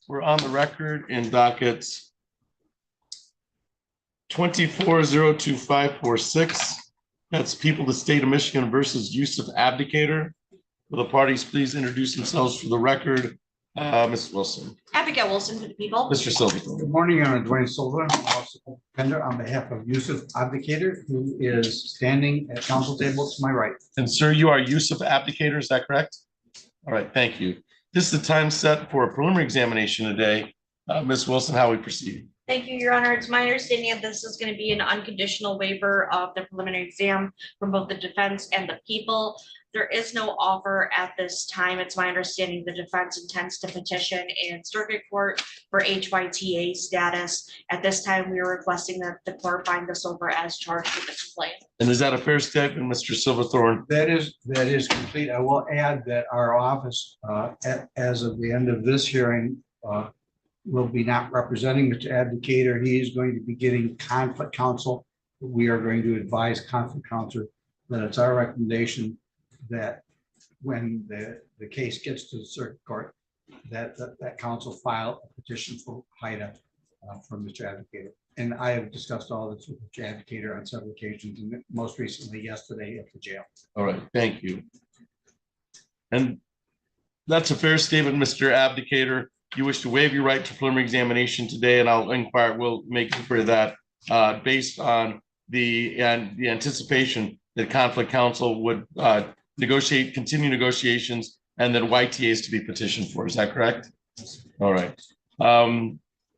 We're on the record in dockets 24-02546. That's People of the State of Michigan versus Yusuf Abdicator. Will the parties please introduce themselves for the record? Ms. Wilson. Abigail Wilson for the people. Mr. Silver. Good morning, I'm Dwayne Silver, Officer Defender on behalf of Yusuf Abdicator, who is standing at council table to my right. And sir, you are Yusuf Abdicator, is that correct? All right, thank you. This is the time set for a preliminary examination today. Ms. Wilson, how we proceed? Thank you, Your Honor. It's my understanding that this is going to be an unconditional waiver of the preliminary exam from both the defense and the people. There is no offer at this time. It's my understanding the defense intends to petition in circuit court for HYTA status. At this time, we are requesting that the court find this over as charged with the complaint. And is that a fair statement, Mr. Silverthorne? That is complete. I will add that our office, as of the end of this hearing, will be not representing Mr. Abdicator. He is going to be getting conflict counsel. We are going to advise conflict counsel that it's our recommendation that when the case gets to the circuit court, that counsel file a petition for HIDA from Mr. Abdicator. And I have discussed all this with Mr. Abdicator on several occasions, and most recently yesterday at the jail. All right, thank you. And that's a fair statement, Mr. Abdicator. You wish to waive your right to preliminary examination today, and I'll inquire, we'll make inquiry of that based on the anticipation that conflict counsel would continue negotiations, and then YTA is to be petitioned for. Is that correct? All right.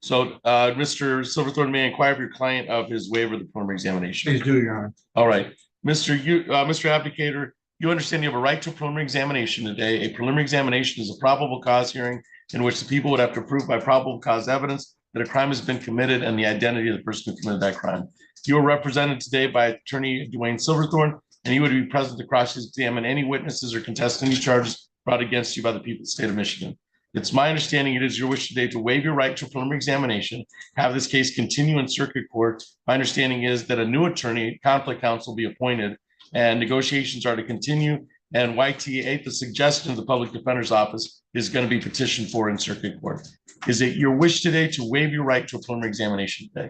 Mr. Silverthorne, may I inquire of your client of his waiver of the preliminary examination? Please do, Your Honor. All right. Mr. Abdicator, you understand you have a right to a preliminary examination today. A preliminary examination is a probable cause hearing in which the people would have to prove by probable cause evidence that a crime has been committed and the identity of the person who committed that crime. You are represented today by Attorney Dwayne Silverthorne, and he would be present to cross-examine any witnesses or contest any charges brought against you by the people of the state of Michigan. It's my understanding it is your wish today to waive your right to a preliminary examination, have this case continue in circuit court. My understanding is that a new attorney, conflict counsel, be appointed, and negotiations are to continue, and YTA, at the suggestion of the public defender's office, is going to be petitioned for in circuit court. Is it your wish today to waive your right to a preliminary examination today?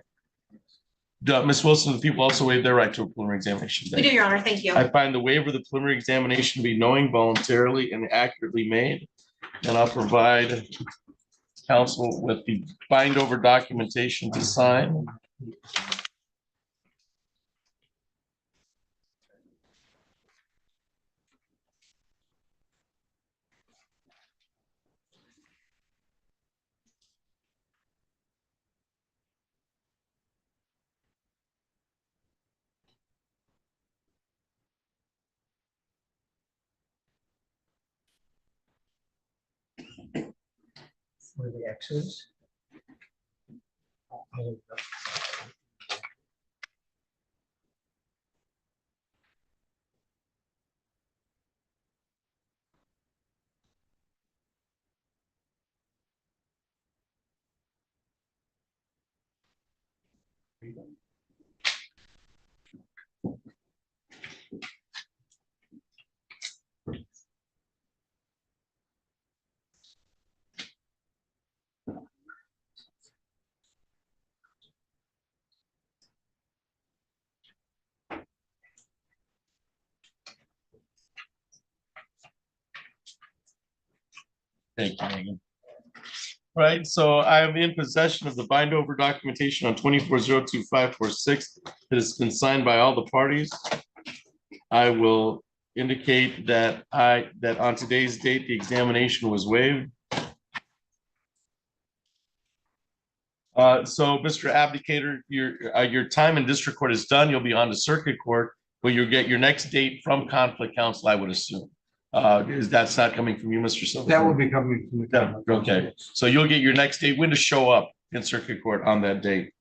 Ms. Wilson, the people also waive their right to a preliminary examination today. We do, Your Honor. Thank you. I find the waiver of the preliminary examination to be knowing, voluntarily, and accurately made. And I'll provide counsel with the bind over documentation to sign. Where the X is. Thank you, Megan. Right, so I am in possession of the bind over documentation on 24-02546 that has been signed by all the parties. I will indicate that on today's date, the examination was waived. So Mr. Abdicator, your time in district court is done. You'll be on to circuit court, but you'll get your next date from conflict counsel, I would assume. That's not coming from you, Mr. Silver? That will be coming from the government. Okay, so you'll get your next date, when to show up in circuit court on that date.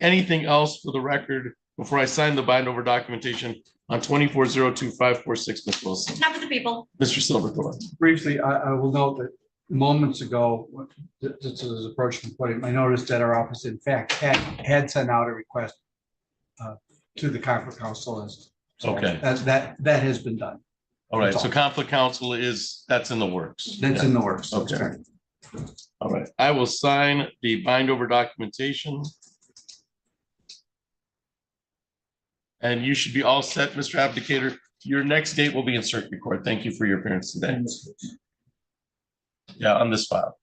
Anything else for the record before I sign the bind over documentation on 24-02546, Ms. Wilson? Not for the people. Mr. Silverthorne. Briefly, I will note that moments ago, this is approaching the podium, I noticed that our office, in fact, had sent out a request to the conflict counsel list. So Okay. That has been done. All right, so conflict counsel that's in the works. That's in the works. Okay. All right, I will sign the bind over documentation. And you should be all set, Mr. Applicator. Your next date will be in circuit court. Thank you for your appearance today. Yeah, on this file.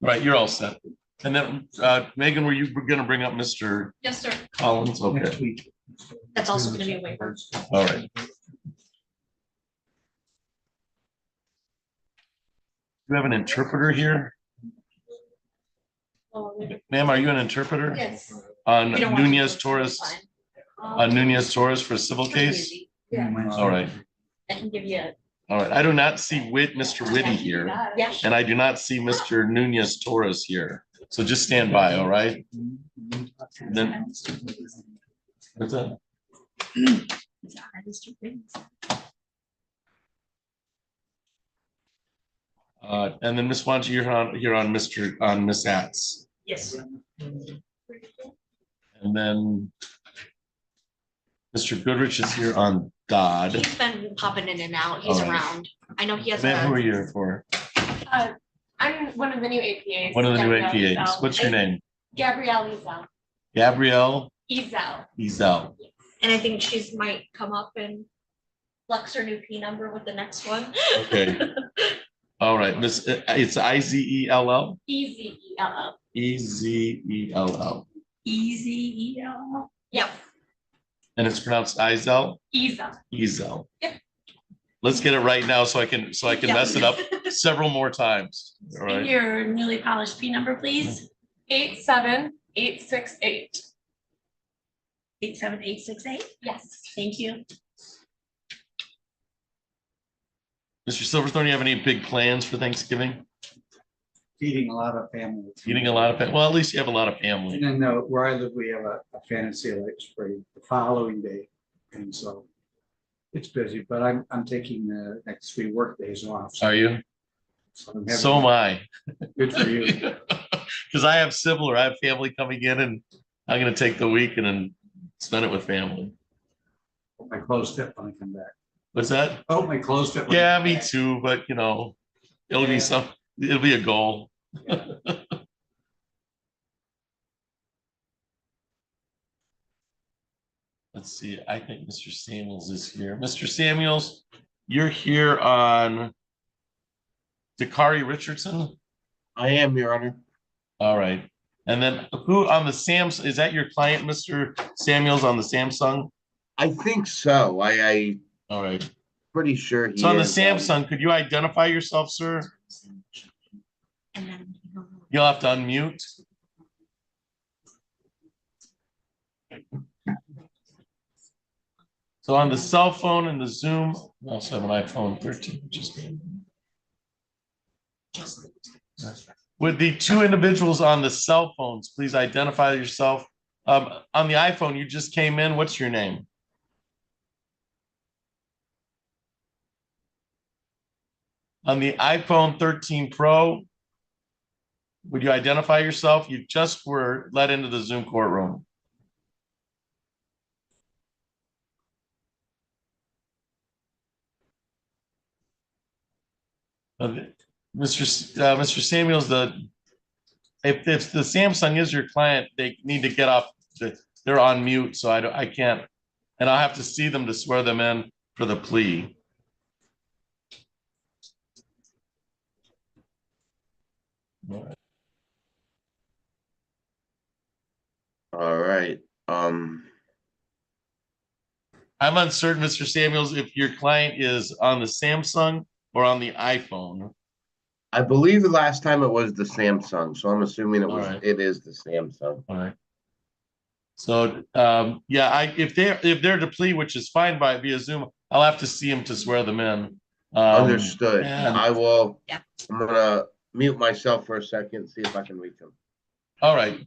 Right, you're all set. And then, Megan, were you going to bring up Mr. Yes, sir. Collins? Next Okay, week. That's also gonna be a waiver. all right. You have an interpreter here? Ma'am, are you an interpreter? Yes. On You don't want to- Nunez Torres, on Nunez Torres for a civil case? Yeah, All right, I can give you a. all right. I do not see Mr. Whitty here, Yeah. and I do not see Mr. Nunez Torres here. So just stand by, all right? Then. What's that? And then Ms. Wanji, you're on Miss Atz. Yes. And then Mr. Goodrich is here on Dodd. He's been popping in and out. He's All right. around. I know he has Ma'am, who are a, you here for? I'm one of the new APAs. One of the new Gabrielle APAs. Ezel. What's your name? Gabrielle Ezel. Gabrielle Ezel. Ezel. and I think she's might come up and flex her new P number with the next one. Okay. All right, Miss, it's Izell, Ezell. Ezell, Ezell. Yep. and it's pronounced Izell, Ezel. Ezel. Yep. Let's get it right now so I can mess it up several more times. All And right. your newly polished P number, please. 87868. 87868. Yes. Thank you. Mr. Silverthorne, you have any big plans for Thanksgiving? Feeding a lot of family. Eating a lot of, well, at least you have a lot of family. And then where I live, we have a fantasy lakes parade the following day. And so it's busy, but I'm taking the next 3 work days off. Are you? So I'm having- So am I. Good for you. Because I have similar, I have family coming in and I'm gonna take the week and then spend it with family. Hope my clothes fit when I come back. What's that? Oh, my clothes fit. when I Yeah, come me back. too, but it'll be it'll be a goal. Let's see, I think Mr. Samuels is here. Mr. Samuels, you're here on Dakari Richardson? I am, Your Honor. All right. And then who on the Samsung, is that your client, Mr. Samuels on the Samsung? I think so. I All right. pretty sure he So on the is, Samsung, could you identify yourself, sir? And then. You'll have to unmute. So on the cell phone and the Zoom, I also have an iPhone 13. With the 2 individuals on the cell phones, please identify yourself. On the iPhone, you just came in. What's your name? On the iPhone 13 Pro, would you identify yourself? You just were let into the Zoom courtroom. Mr. Samuels, if the Samsung is your client, they need to get off. They're on mute, so I can't, and I'll have to see them to swear them in for the plea. all right. I'm uncertain, Mr. Samuels, if your client is on the Samsung or on the iPhone. I believe the last time it was the Samsung, so I'm assuming All right. it is the Samsung. All right. So, yeah, if they're to plea, which is fine via Zoom, I'll have to see them to swear them in. Understood. and- I will. Yeah. I'm gonna mute myself for a second, see if I can reach him. All right.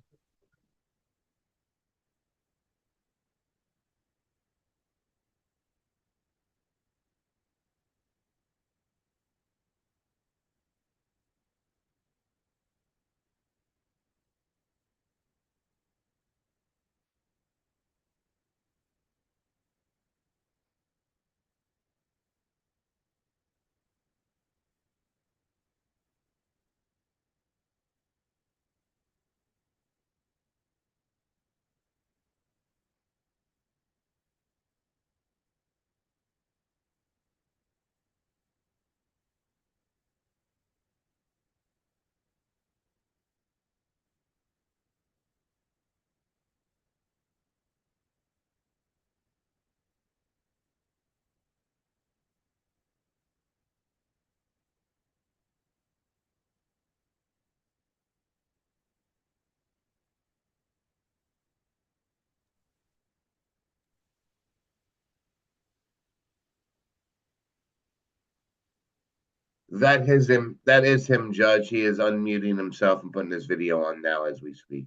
That is him, Judge. He is unmuting himself and putting his video on now as we speak.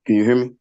Can you hear me?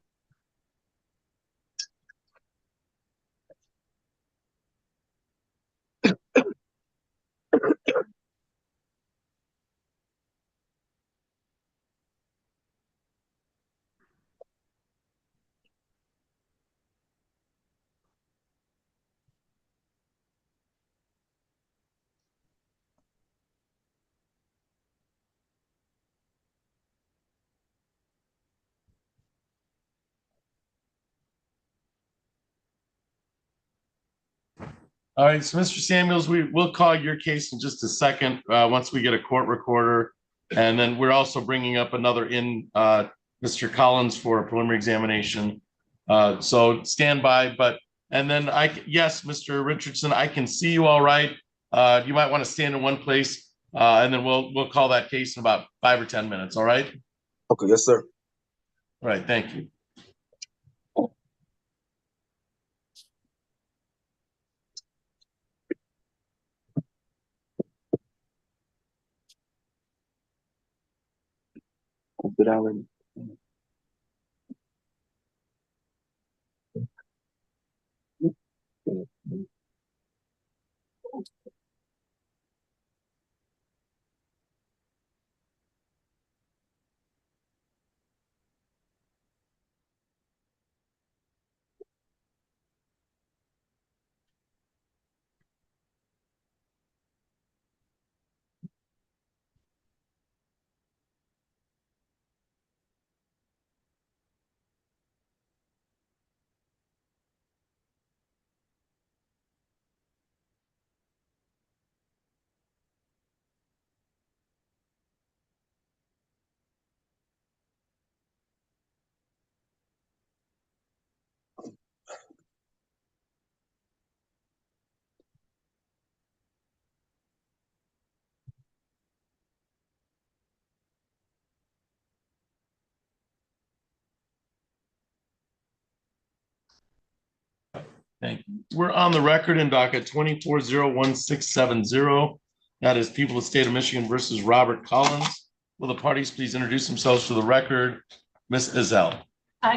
All right, so Mr. Samuels, we will call your case in just a second, once we get a court recorder. And then we're also bringing up another Mr. Collins for a preliminary examination. So stand by, and then yes, Mr. Richardson, I can see you all right. You might want to stand in one place, and then we'll call that case in about 5 or 10 minutes, all right? Okay, yes, sir. All right, thank you. Good Allen. Thank you. We're on the record in docket 24-01670. That is People of the State of Michigan versus Robert Collins. Will the parties please introduce themselves for the record? Ms. Izell.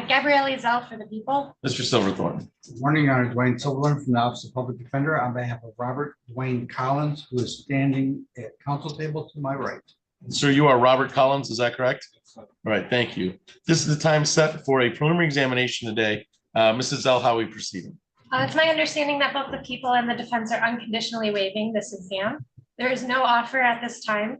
Gabrielle Ezell for the people. Mr. Silverthorne. Good morning, Honor Dwayne Silverland from the Office of Public Defender on behalf of Robert Dwayne Collins, who is standing at council table to my right. Sir, you are Robert Collins, is that correct? All right, thank you. This is the time set for a preliminary examination today. Mrs. Izell, how are we proceeding? It's my understanding that both the people and the defense are unconditionally waiving this exam. There is no offer at this time.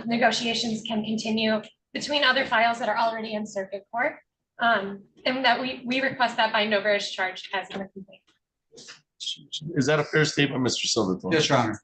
Negotiations can continue between other files that are already in circuit court. And that we request that bind over is charged as in the complaint. Is that a fair statement, Mr. Silverthorne? Yes, Your Honor.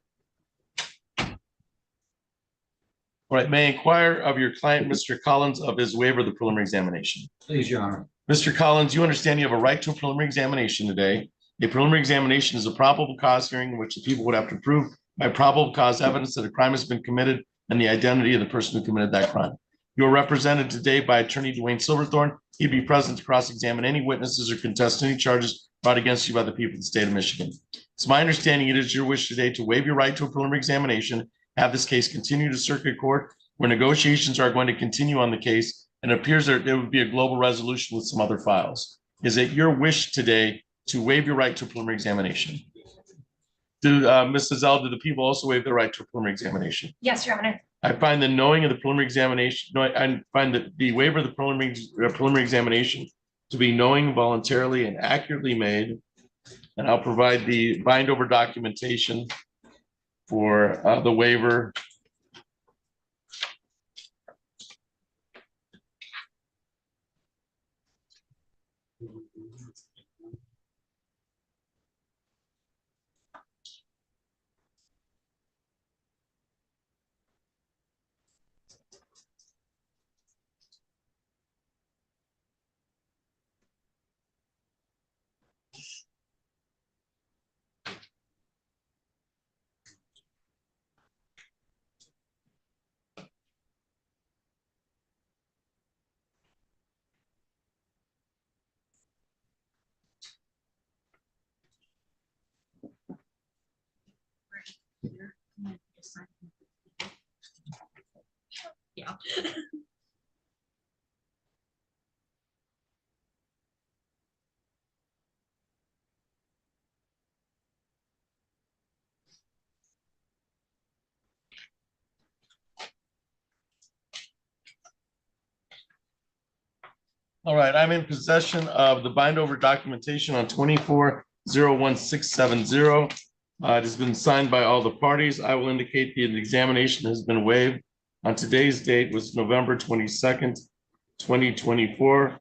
All right, may I inquire of your client, Mr. Collins, of his waiver of the preliminary examination? Please, Your Honor. Mr. Collins, you understand you have a right to a preliminary examination today. A preliminary examination is a probable cause hearing in which the people would have to prove by probable cause evidence that a crime has been committed and the identity of the person who committed that crime. You are represented today by Attorney Dwayne Silverthorne. He'd be present to cross-examine any witnesses or contest any charges brought against you by the people of the state of Michigan. It's my understanding it is your wish today to waive your right to a preliminary examination, have this case continue to circuit court, where negotiations are going to continue on the case, and it appears that there would be a global resolution with some other files. Is it your wish today to waive your right to a preliminary examination? Mrs. Zell, do the people also waive their right to a preliminary examination? Yes, Your Honor. I find the knowing of the preliminary examination, no, I find that the waiver of the preliminary examination to be knowing, voluntarily, and accurately made. And I'll provide the bind over documentation for the waiver. Yeah. All right, I'm in possession of the bind over documentation on 24-01670. It has been signed by all the parties. I will indicate the examination has been waived. On today's date was November 22nd, 2024.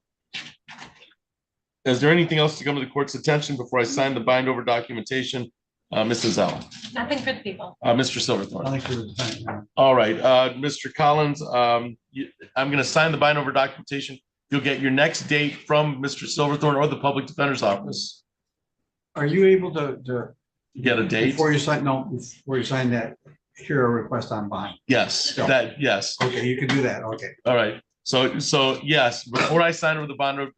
Is there anything else to come to the court's attention before I sign the bind over documentation? Mrs. L. Nothing for the people. Mr. Silverthorne. Nothing for the defendant, no. All right, Mr. Collins, I'm going to sign the bind over documentation. You'll get your next date from Mr. Silverthorne or the public defender's office. Are you able to Get a date? before you sign that, hear a request on bond? Yes, No. yes. Okay, you can do that. Okay. All right. So yes, before I sign over the bond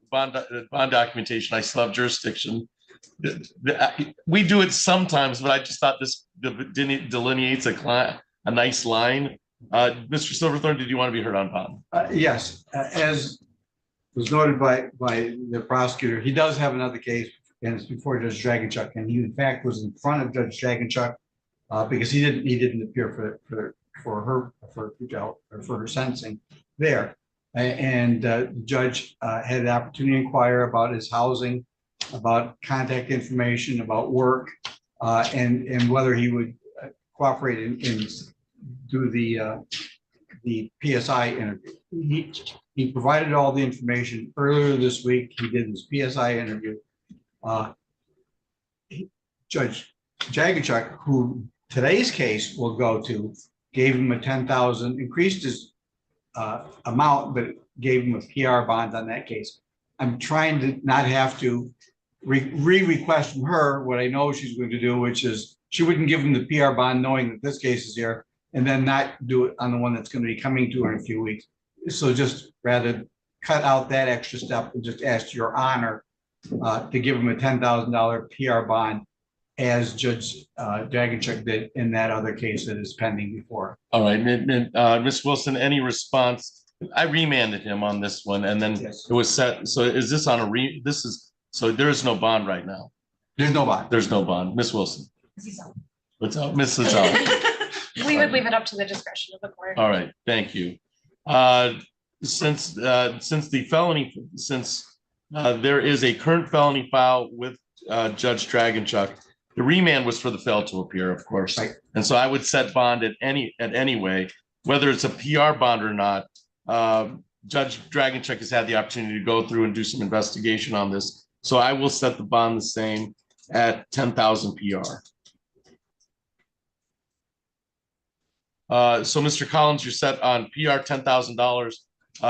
documentation, I still have jurisdiction. We do it sometimes, but I just thought this delineates a nice line. Mr. Silverthorne, did you want to be heard on bond? Yes, as was noted by the prosecutor, he does have another case, and it's before Judge Dragonchuk, and he in fact was in front of Judge Dragonchuk because he didn't appear for her sentencing there. And the judge had the opportunity to inquire about his housing, about contact information, about work, and whether he would cooperate and do the PSI interview. He provided all the information earlier this week. He did his PSI interview. Judge Dragonchuk, who today's case will go to, gave him a 10,000, increased his amount, but gave him a PR bond on that case. I'm trying to not have to request from her what I know she's going to do, which is she wouldn't give him the PR bond knowing that this case is here, and then not do it on the one that's going to be coming to her in a few weeks. So just rather cut out that extra step and just ask your honor to give him a $10,000 PR bond as Judge Dragonchuk did in that other case that is pending before. All right, Ms. Wilson, any response? I remanded him on this one, and then Yes. it was set. So is this on so there is no bond right now? There's no bond. There's no bond. Ms. Wilson. What's up, Mrs. L? We would leave it up to the discretion of the court. All right, thank you. Since there is a current felony file with Judge Dragonchuk, the remand was for the fail to appear, of course. Right. And so I would set bond at any way, whether it's a PR bond or not. Judge Dragonchuk has had the opportunity to go through and do some investigation on this. So I will set the bond the same at 10,000 PR. So Mr. Collins, you're set on PR $10,000.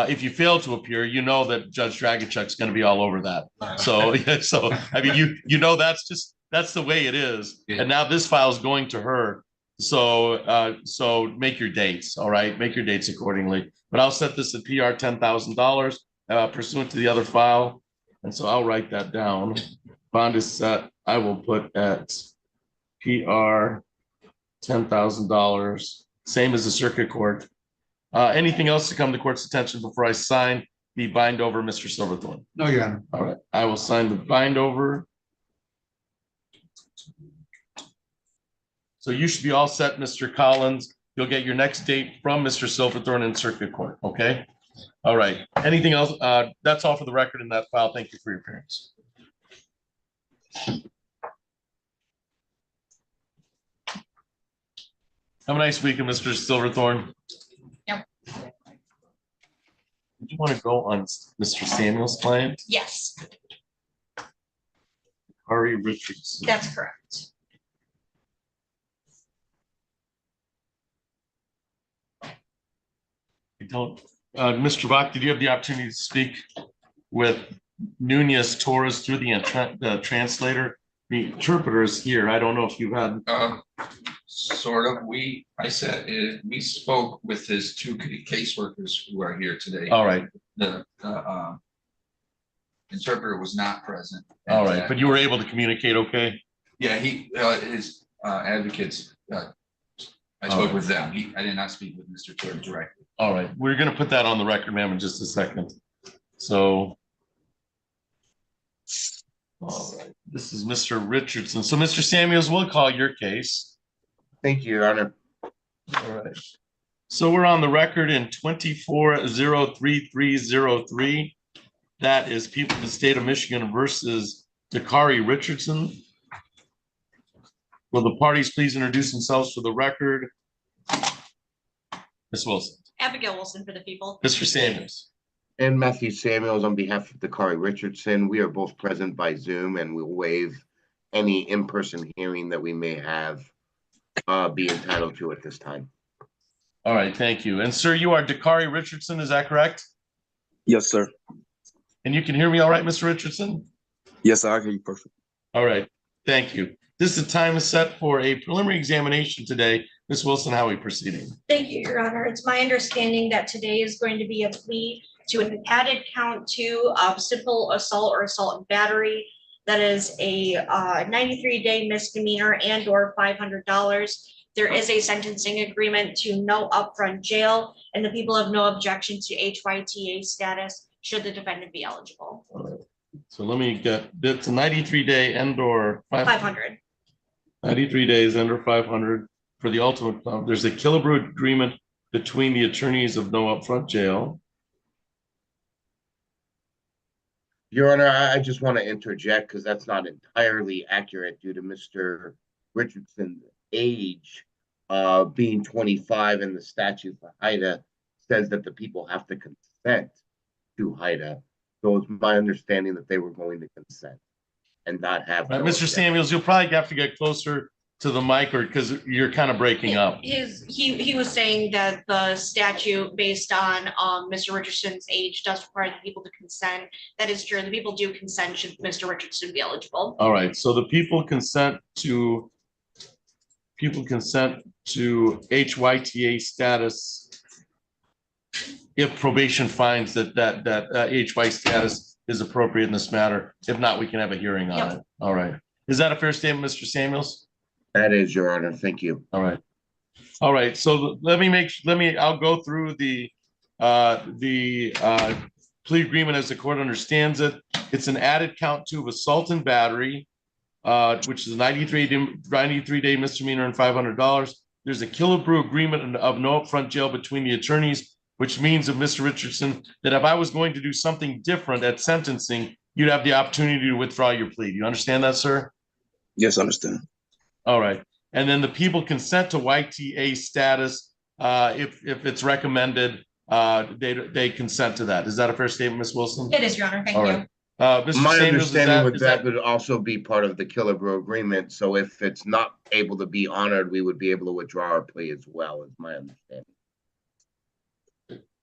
If you fail to appear, you know that Judge Dragonchuk's going to be all over that. So, yeah, so I mean, you know that's the way it is. Yeah. And now this file is going to her. So so make your dates. All right, make your dates accordingly. But I'll set this at PR $10,000 pursuant to the other file. And so I'll write that down. Bond is set. I will put at PR $10,000. Same as the circuit court. Anything else to come to court's attention before I sign the bind over, Mr. Silverthorne? No, Your Honor. All right, I will sign the bind over. So you should be all set, Mr. Collins. You'll get your next date from Mr. Silverthorne in circuit court, okay? All right, anything else? That's all for the record in that file. Thank you for your appearance. Have a nice weekend, Mr. Silverthorne. Yep. Did you want to go on Mr. Samuel's client, Yes, Ari Richardson? that's correct. I don't, Mr. Bach, did you have the opportunity to speak with Nunez Torres through the translator? The interpreter is here. I don't know if you had. Sort of. We spoke with his two caseworkers who are here today. All right. The interpreter was not present. All right, but you were able to communicate okay? Yeah, his advocates I spoke with them. I did not speak with Mr. Turner directly. All right, we're gonna put that on the record, ma'am, in just a second. So. All right, this is Mr. Richardson. So Mr. Samuels, we'll call your case. Thank you, Your Honor. All right. So we're on the record in 24-03303. That is people of the state of Michigan versus Dakari Richardson. Will the parties please introduce themselves for the record? Ms. Wilson. Abigail Wilson for the people. Mr. Samuels. And Matthew Samuels on behalf of Dakari Richardson. We are both present by Zoom and we'll waive any in-person hearing that we may have be entitled to at this time. All right, thank you. And sir, you are Dakari Richardson, is that correct? Yes, sir. And you can hear me all right, Mr. Richardson? Yes, I hear you perfect. All right, thank you. This is time set for a preliminary examination today. Ms. Wilson, how are we proceeding? Thank you, Your Honor. It's my understanding that today is going to be a plea to an added count 2 of simple assault or assault and battery. That is a 93-day misdemeanor and or $500. There is a sentencing agreement to no upfront jail, and the people have no objection to HYTA status should the defendant be eligible. All right. So let me get, it's a 93-day and or 500. 93 days under 500 for the ultimate. There's a Killebrew agreement between the attorneys of no upfront jail. Your Honor, I just want to interject because that's not entirely accurate due to Mr. Richardson's age being 25 and the statute for HIDA says that the people have to consent to HIDA. So it's my understanding that they were going to consent and not have. Right, no Mr. objection. Samuels, you'll probably have to get closer to the mic or because you're kind of breaking up. He was saying that the statute based on Mr. Richardson's age does require the people to consent. That is true. The people do consent should Mr. Richardson be eligible. All right, so the people consent to HYTA status if probation finds that HY status is appropriate in this matter. If not, we can have a hearing on it. All right. Is that a fair statement, Mr. Samuels? That is, Your Honor. Thank you. All right. All right. So I'll go through the plea agreement as the court understands it. It's an added count 2 of assault and battery, which is a 93-day misdemeanor and $500. There's a Killebrew agreement of no upfront jail between the attorneys, which means of Mr. Richardson that if I was going to do something different at sentencing, you'd have the opportunity to withdraw your plea. Do you understand that, sir? Yes, I understand. All right. And then the people consent to YTA status if it's recommended, they consent to that. Is that a fair statement, Ms. Wilson? It is, Your Honor. Thank All you. right. Mr. My Samuels, understanding with that would also be part of the Killebrew agreement. So if it's not able to be honored, we would be able to withdraw our plea as well, is my understanding.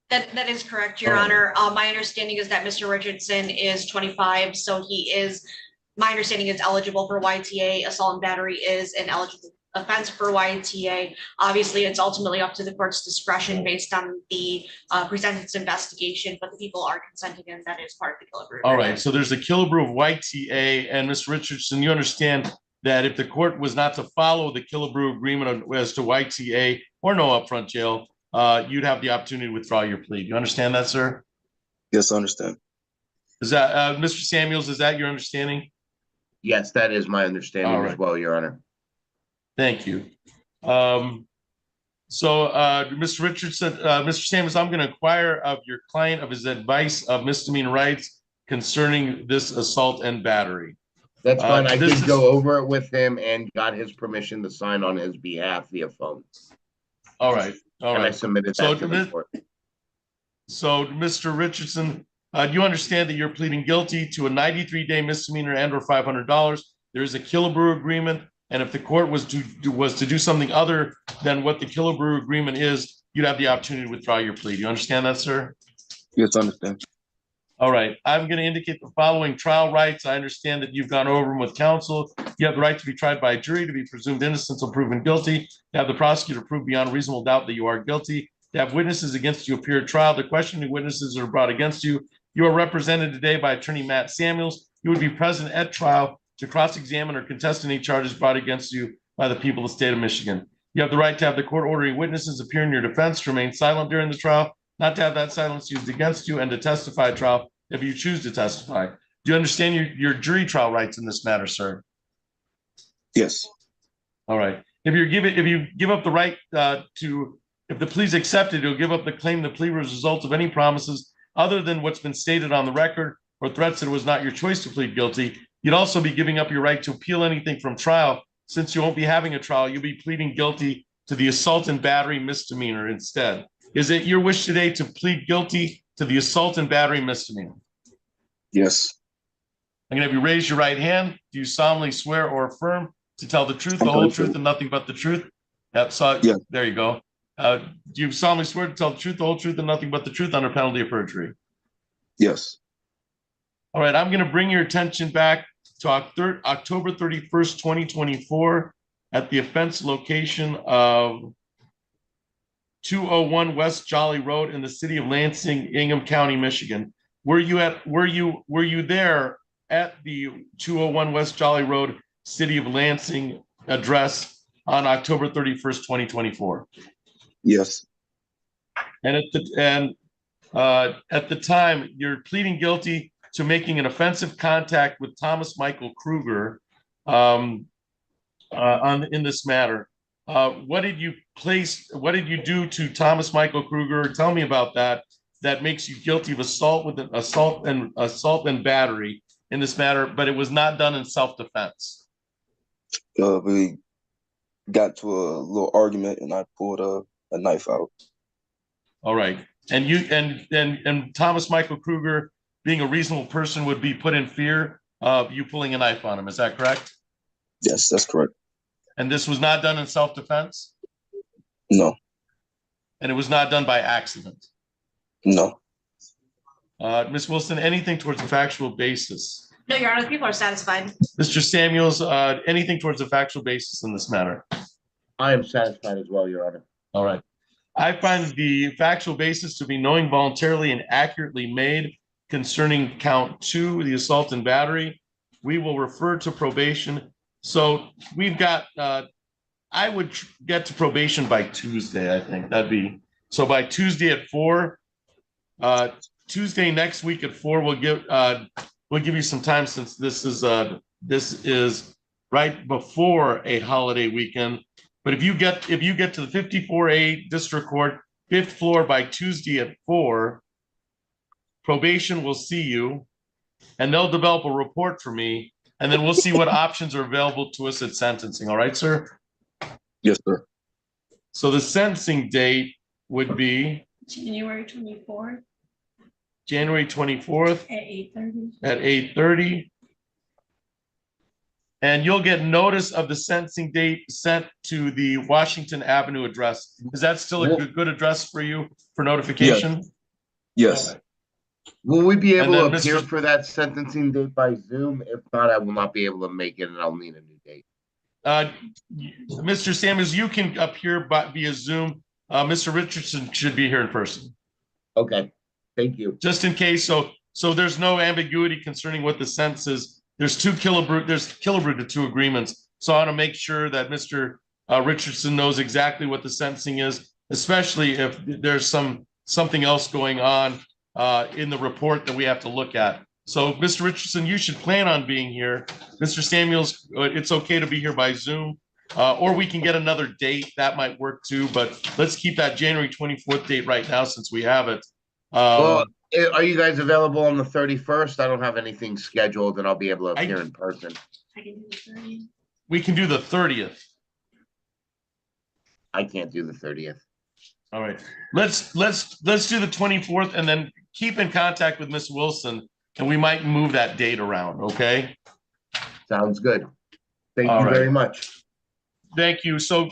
That is correct, Your All Honor. My understanding is that Mr. Richardson is 25, so he is, my understanding is eligible for YTA. Assault and battery is an eligible offense for YTA. Obviously, it's ultimately up to the court's discretion based on the pre-sentence investigation, but the people are consenting and that is part of the Killebrew. All right. So there's a Killebrew of YTA, and Mr. Richardson, you understand that if the court was not to follow the Killebrew agreement as to YTA or no upfront jail, you'd have the opportunity to withdraw your plea. Do you understand that, sir? Yes, I understand. Is that, Mr. Samuels, is that your understanding? Yes, that is my understanding All right. as well, Your Honor. Thank you. Mr. Richardson, Mr. Samuels, I'm going to inquire of your client of his advice of misdemeanor rights concerning this assault and battery. That's fine. I this did is- go over it with him and got his permission to sign on his behalf via phone. All right. All And I right. submitted So that to the this- court. So, Mr. Richardson, do you understand that you're pleading guilty to a 93-day misdemeanor and or $500? There is a Killebrew agreement, and if the court was to do something other than what the Killebrew agreement is, you'd have the opportunity to withdraw your plea. Do you understand that, sir? Yes, I understand. All right. I'm going to indicate the following trial rights. I understand that you've gone over them with counsel. You have the right to be tried by a jury, to be presumed innocent until proven guilty, to have the prosecutor prove beyond reasonable doubt that you are guilty, to have witnesses against you appear at trial. The questioning witnesses are brought against you. You are represented today by Attorney Matt Samuels. You would be present at trial to cross-examine or contest any charges brought against you by the people of the state of Michigan. You have the right to have the court ordering witnesses appear in your defense, to remain silent during the trial, not to have that silence used against you, and to testify at trial if you choose to testify. Do you understand your jury trial rights in this matter, sir? Yes. All right. If you give up the right if the plea is accepted, you'll give up the claim the plea was a result of any promises other than what's been stated on the record or threats that it was not your choice to plead guilty. You'd also be giving up your right to appeal anything from trial. Since you won't be having a trial, you'll be pleading guilty to the assault and battery misdemeanor instead. Is it your wish today to plead guilty to the assault and battery misdemeanor? Yes. I'm going to have you raise your right hand. Do you solemnly swear or affirm to tell the truth, I'm the whole going truth, to. and nothing but the truth? Yep. So Yeah. there you go. Do you solemnly swear to tell the truth, the whole truth, and nothing but the truth under penalty of perjury? Yes. All right. I'm going to bring your attention back to October 31st, 2024 at the offense location of 201 West Jolly Road in the city of Lansing, Ingham County, Michigan. Were you there at the 201 West Jolly Road, city of Lansing address on October 31st, 2024? Yes. And at the time, you're pleading guilty to making an offensive contact with Thomas Michael Kruger in this matter. What did you do to Thomas Michael Kruger? Tell me about that. That makes you guilty of assault and battery in this matter, but it was not done in self-defense. We got to a little argument and I pulled a knife out. All right. And you and Thomas Michael Kruger, being a reasonable person, would be put in fear of you pulling a knife on him. Is that correct? Yes, that's correct. And this was not done in self-defense? No. And it was not done by accident? No. Ms. Wilson, anything towards a factual basis? No, Your Honor, the people are satisfied. Mr. Samuels, anything towards a factual basis in this matter? I am satisfied as well, Your Honor. All right. I find the factual basis to be knowing, voluntarily, and accurately made concerning count 2, the assault and battery. We will refer to probation. So we've got, I would get to probation by Tuesday, I think. That'd be, so by Tuesday at 4, Tuesday next week at 4, we'll give you some time, since this is right before a holiday weekend. But if you get to the 54A District Court, 5th floor by Tuesday at 4, probation will see you, and they'll develop a report for me, and then we'll see what options are available to us at sentencing. All right, sir? Yes, sir. So the sentencing date would be January 24th January 24th at 8:30. at 8:30. And you'll get notice of the sentencing date sent to the Washington Avenue address. Is that still a good address for you for notification? Yes. All right. Will we be able to And then appear Mr. for that sentencing date by Zoom? If not, I will not be able to make it and I'll need a new date. Mr. Samuels, you can appear via Zoom. Mr. Richardson should be here in person. Okay, thank you. Just in case, so there's no ambiguity concerning what the sentence is. There's Killebrew to 2 agreements. So I want to make sure that Mr. Richardson knows exactly what the sentencing is, especially if there's something else going on in the report that we have to look at. So, Mr. Richardson, you should plan on being here. Mr. Samuels, it's okay to be here by Zoom, or we can get another date. That might work too, but let's keep that January 24th date right now since we have it. Well, are you guys available on the 31st? I don't have anything scheduled and I'll be able to appear in person. I can do the 30th. We can do the 30th. I can't do the 30th. All right. Let's do the 24th and then keep in contact with Miss Wilson, and we might move that date around, okay? Sounds good. Thank All you right. very much. Thank you. So,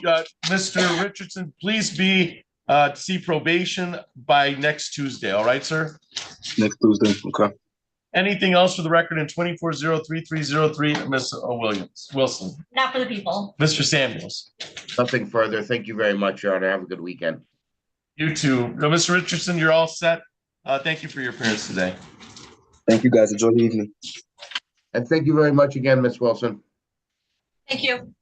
Mr. Richardson, please be see probation by next Tuesday. All right, sir? Next Tuesday. Okay. Anything else for the record in 24-03303, Ms. Wilson? Not for the people. Mr. Samuels? Nothing further. Thank you very much, Your Honor. Have a good weekend. You too. Mr. Richardson, you're all set. Thank you for your appearance today. Thank you, guys. Enjoy the evening. And thank you very much again, Ms. Wilson. Thank you.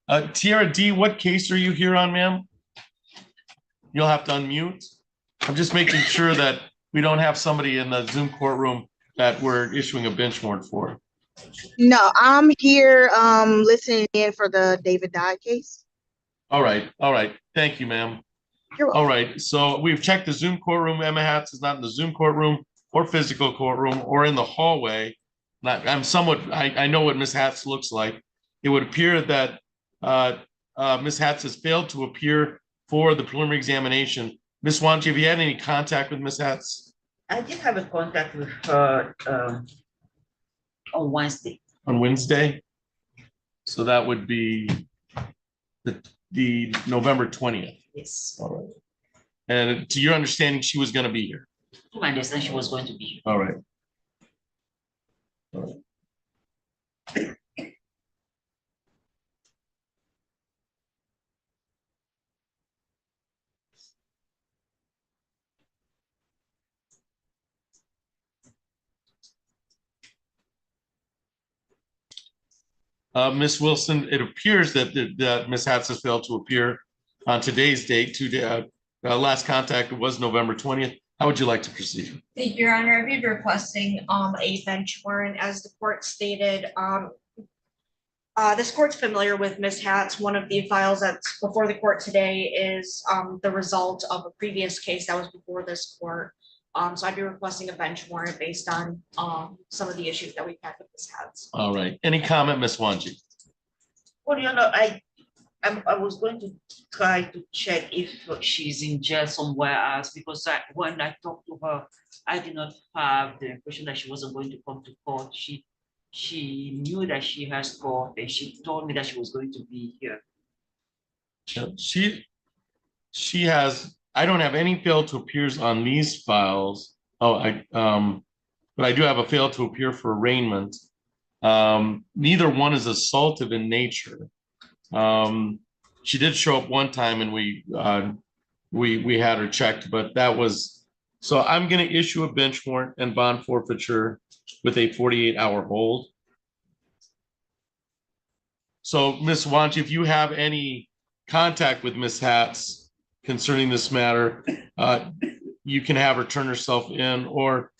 Tiara D, what case are you here on, ma'am? You'll have to unmute. I'm just making sure that we don't have somebody in the Zoom courtroom that we're issuing a bench warrant for. No, I'm here listening in for the David Dodd case. All right, all right. Thank you, ma'am. You're welcome. All right, so we've checked the Zoom courtroom. Emma Hatz is not in the Zoom courtroom or physical courtroom or in the hallway. I know what Ms. Hatz looks like. It would appear that Ms. Hatz has failed to appear for the preliminary examination. Ms. Wanji, have you had any contact with Ms. Hatz I did have a contact with her on Wednesday. on Wednesday? So that would be the November 20th. Yes. All right. And to your understanding, she was going to be here. To my understanding, she was going to be here. All right. All right. Ms. Wilson, it appears that Ms. Hatz has failed to appear on today's date. Last contact was November 20th. How would you like to proceed? Your Honor, I'd be requesting a bench warrant. As the court stated, this court's familiar with Ms. Hatz. One of the files that's before the court today is the result of a previous case that was before this court. So I'd be requesting a bench warrant based on some of the issues that we've had with Ms. Hatz. All right. Any comment, Ms. Wanji? Well, you know, I was going to try to check if she's in jail somewhere else because when I talked to her, I did not have the impression that she wasn't going to come to court. She knew that she has court and she told me that she was going to be here. She has. I don't have any fail to appears on these files. But I do have a fail to appear for arraignment. Neither one is assaultive in nature. She did show up one time and we had her checked, but that was, so I'm going to issue a bench warrant and bond forfeiture with a 48-hour hold. So Ms. Wanji, if you have any contact with Ms. Hatz concerning this matter, you can have her turn herself in or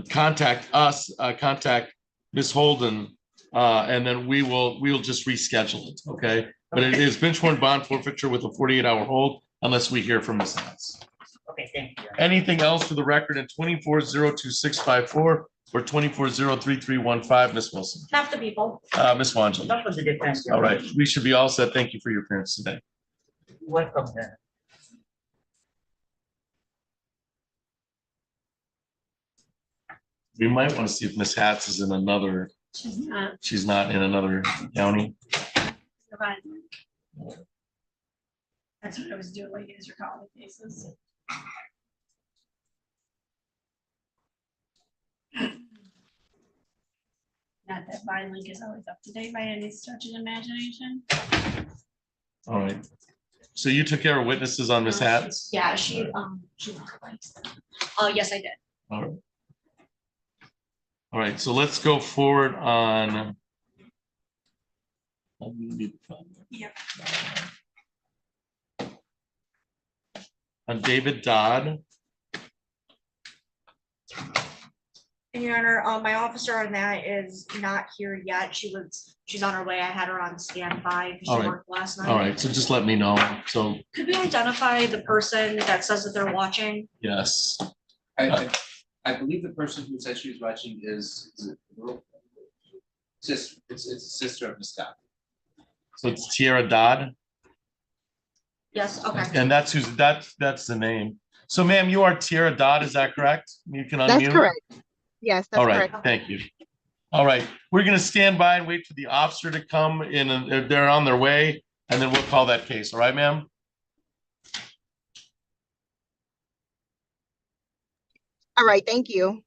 contact us, contact Ms. Holden, and then we'll just reschedule it, okay? But it is bench warrant bond forfeiture with a 48-hour hold unless we hear from Ms. Hatz. Okay, thank you. Anything else for the record in 24-02654 or 24-03315, Ms. Wilson? Not the people. Ms. Wanji. Not for the defense. All right, we should be all set. Thank you for your appearance today. Welcome then. We might want to see if Ms. Hatz is in another, she's not in another county. That's what I was doing, like, as you're calling cases. Not that Vine Link is always up to date by any stretch of imagination. All right. So you took care of witnesses on Ms. Hatz? Yeah, she likes them. Oh, yes, I did. All right. All right, so let's go forward on. Yep. On David Dodd. And Your Honor, my officer on that is not here yet. She's on her way. I had her on standby because All she right. worked last night. All right, so just let me know. So, Could we identify the person that says that they're watching? yes. I believe the person who said she was watching is it a girl? It's a sister of Miss Scott. So it's Tiara Dodd, Yes, okay. and that's the name. So ma'am, you are Tiara Dodd, is that correct? You can unmute? That's correct. Yes, that's All right, correct. thank you. All right, we're gonna stand by and wait for the officer to come in, and they're on their way, and then we'll call that case, all right, ma'am? All right, thank you.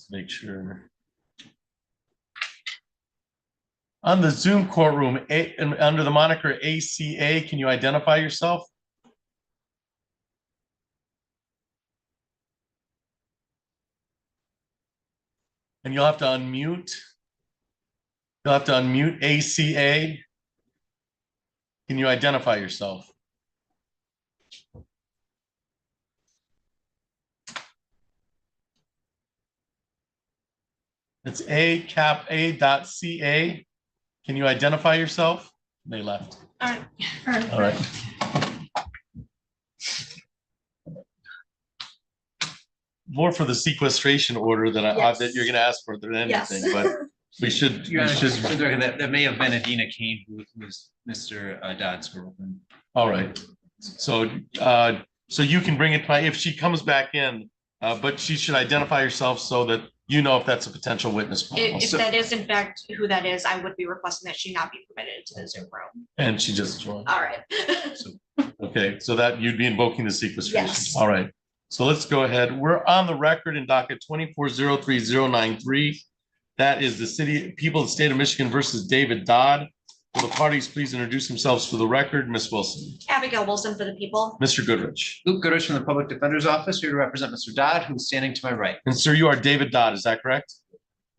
Just make sure. On the Zoom courtroom, and under the moniker ACA, can you identify yourself? And you'll have to unmute. You'll have to unmute ACA. Can you identify yourself? It's A.ca. Can you identify yourself? They left. All right. All right. More for the sequestration order than that you're gonna ask for than anything, Yes. but we should, Your we Honor, should, for the record, that may have been Adina Kane, who was Mr. Dodd's girlfriend. all right. So, so you can bring it by, if she comes back in, but she should identify herself so that you know if that's a potential witness. If that is in fact who that is, I would be requesting that she not be permitted into the Zoom room. And she just joined. All right. Okay, so that you'd be invoking the sequestration. Yes. All right. So let's go ahead. We're on the record in docket 2403093. That is the city, people of the state of Michigan versus David Dodd. Will the parties please introduce themselves for the record? Ms. Wilson, Abigail Wilson for the people. Mr. Goodrich. Luke Goodrich from the Public Defender's Office, here to represent Mr. Dodd, who's standing to my right. And sir, you are David Dodd, is that correct?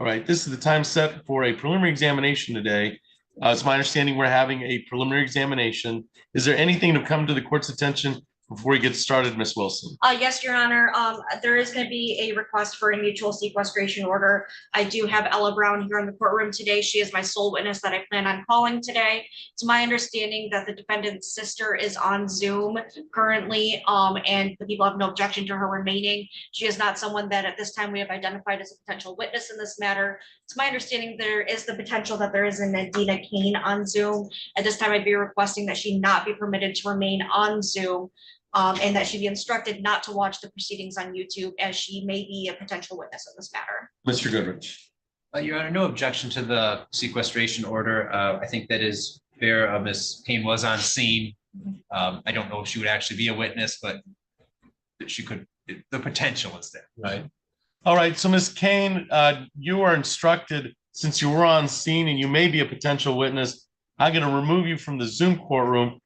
All right, this is the time set for a preliminary examination today. It's my understanding we're having a preliminary examination. Is there anything to come to the court's attention before we get started, Ms. Wilson? Yes, Your Honor, there is going to be a request for a mutual sequestration order. I do have Ella Brown here in the courtroom today. She is my sole witness that I plan on calling today. It's my understanding that the defendant's sister is on Zoom currently, and the people have no objection to her remaining. She is not someone that at this time we have identified as a potential witness in this matter. It's my understanding there is the potential that there is an Adina Kane on Zoom. At this time, I'd be requesting that she not be permitted to remain on Zoom. And that she be instructed not to watch the proceedings on YouTube, as she may be a potential witness in this matter. Mr. Goodrich. Your Honor, no objection to the sequestration order. I think that is fair. Ms. Kane was on scene. I don't know if she would actually be a witness, but that she could, the potential is there. Right. All right, so Ms. Kane, you are instructed, since you were on scene and you may be a potential witness, I'm going to remove you from the Zoom courtroom